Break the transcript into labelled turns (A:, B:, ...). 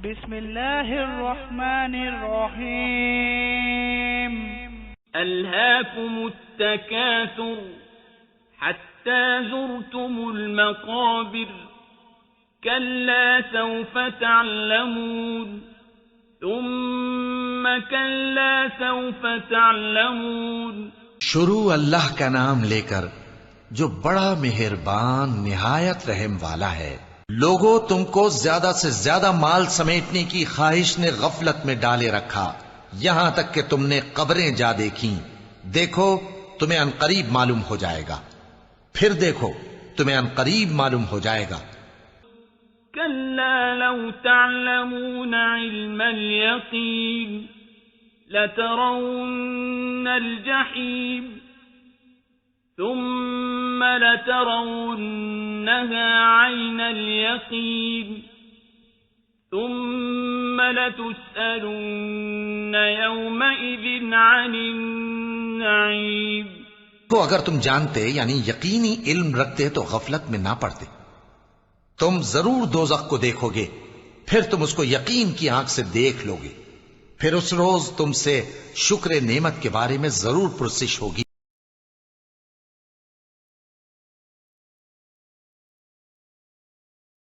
A: بسم الله الرحمن الرحيم.
B: ألهاكم التكاثر حتى زرتم المقابر كلا سوف تعلمون ثم كلا سوف تعلمون.
C: شروع اللہ کا نام لے کر جو بڑا مہربان نہایت رحم والا ہے. لوگوں، تم کو زیادہ سے زیادہ مال سمیٹنے کی خواہش نے غفلت میں ڈالے رکھا یہاں تک کہ تم نے قبریں جا دیکھیں. دیکھو تمہیں عنقریب معلوم ہو جائے گا. پھر دیکھو تمہیں عنقریب معلوم ہو جائے گا.
B: كلا لو تعلمون علم اليقين لترون الجحيم ثم لترونها عين اليقين ثم لتسألن يومئذ عن النعيم.
C: تو اگر تم جانتے یعنی یقینی علم رکھتے تو غفلت میں نہ پڑتے. تم ضرور دوزخ کو دیکھو گے، پھر تم اس کو یقین کی آنکھ سے دیکھ لو گے. پھر اس روز تم سے شکر نعمت کے بارے میں ضرور پرسش ہوگی.